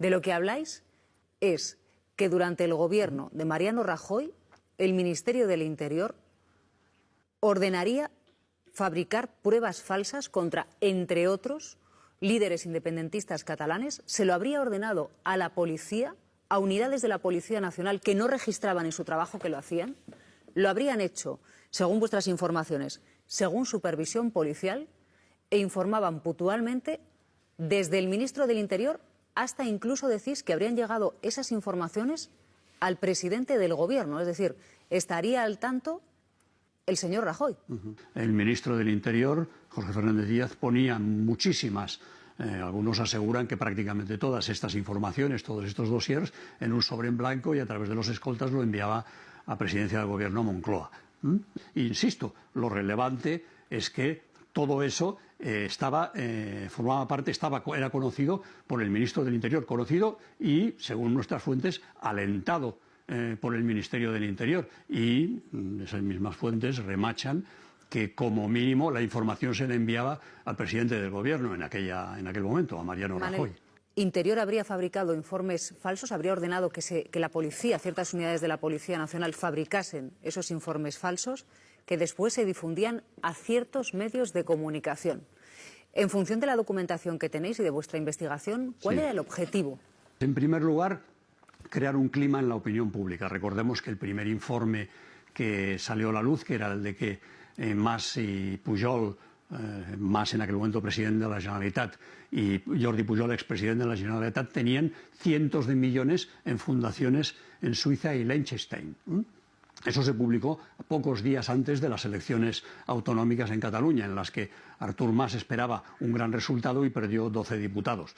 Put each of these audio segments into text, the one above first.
De lo que habláis es que durante el gobierno de Mariano Rajoy, el Ministerio del Interior ordenaría fabricar pruebas falsas contra, entre otros, líderes independentistas catalanes. Se lo habría ordenado a la policía, a unidades de la Policía Nacional que no registraban en su trabajo que lo hacían. Lo habrían hecho, según vuestras informaciones, según supervisión policial, e informaban puntualmente desde el ministro del Interior hasta incluso decís que habrían llegado esas informaciones al presidente del gobierno. Es decir, estaría al tanto el señor Rajoy. El ministro del Interior, Jorge Fernández Díaz, ponía muchísimas, algunos aseguran que prácticamente todas estas informaciones, todos estos dossiers, en un sobre en blanco y a través de los escoltas lo enviaba a Presidencia del Gobierno a Moncloa. Insisto, lo relevante es que todo eso formaba parte, era conocido por el ministro del Interior, conocido y, según nuestras fuentes, alentado por el Ministerio del Interior. Y esas mismas fuentes remachan que, como mínimo, la información se le enviaba al presidente del Gobierno en aquel momento, a Mariano Rajoy. Interior habría fabricado informes falsos, habría ordenado que la policía, ciertas unidades de la Policía Nacional, fabricasen esos informes falsos que después se difundían a ciertos medios de comunicación. En función de la documentación que tenéis y de vuestra investigación, ¿cuál era el objetivo? En primer lugar, crear un clima en la opinión pública. Recordemos que el primer informe que salió a la luz, que era el de que Mas y Pujol, Mas en aquel momento presidente de la Generalitat y Jordi Pujol, expresidente de la Generalitat, tenían cientos de millones en fundaciones en Suiza y Liechtenstein. Eso se publicó pocos días antes de las elecciones autonómicas en Cataluña, en las que Artur Mas esperaba un gran resultado y perdió 12 diputados.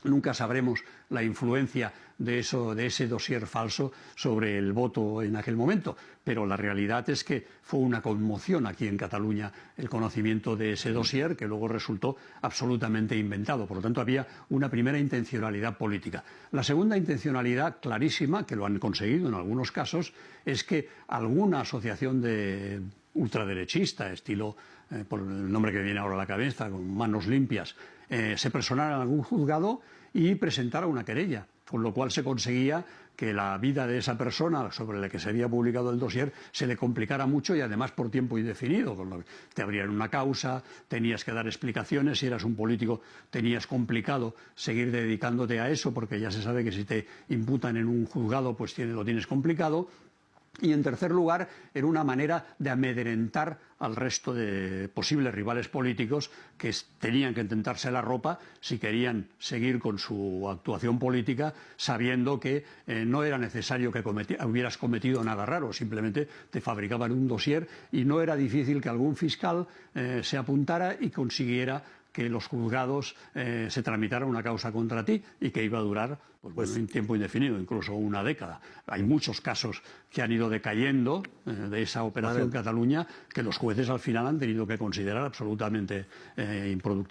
Nunca sabremos la influencia de ese dossier falso sobre el voto en aquel momento, pero la realidad es que fue una conmoción aquí en Cataluña el conocimiento de ese dossier, que luego resultó absolutamente inventado. Por lo tanto, había una primera intencionalidad política. La segunda intencionalidad clarísima, que lo han conseguido en algunos casos, es que alguna asociación de ultraderechista, estilo, por el nombre que me viene ahora a la cabeza, con manos limpias, se personara en algún juzgado y presentara una querella, con lo cual se conseguía que la vida de esa persona sobre la que se había publicado el dossier se le complicara mucho y además por tiempo indefinido, con lo que te abrían una causa, tenías que dar explicaciones, si eras un político tenías complicado seguir dedicándote a eso porque ya se sabe que si te imputan en un juzgado pues lo tienes complicado. Y en tercer lugar, era una manera de amedrentar al resto de posibles rivales políticos que tenían que tentarse la ropa si querían seguir con su actuación política, sabiendo que no era necesario que hubieras cometido nada raro, simplemente te fabricaban un dossier y no era difícil que algún fiscal se apuntara y consiguiera que los juzgados se tramitara una causa contra ti y que iba a durar un tiempo indefinido, incluso una década. Hay muchos casos que han ido decayendo de esa operación Cataluña que los jueces al final han tenido que considerar absolutamente improductivos.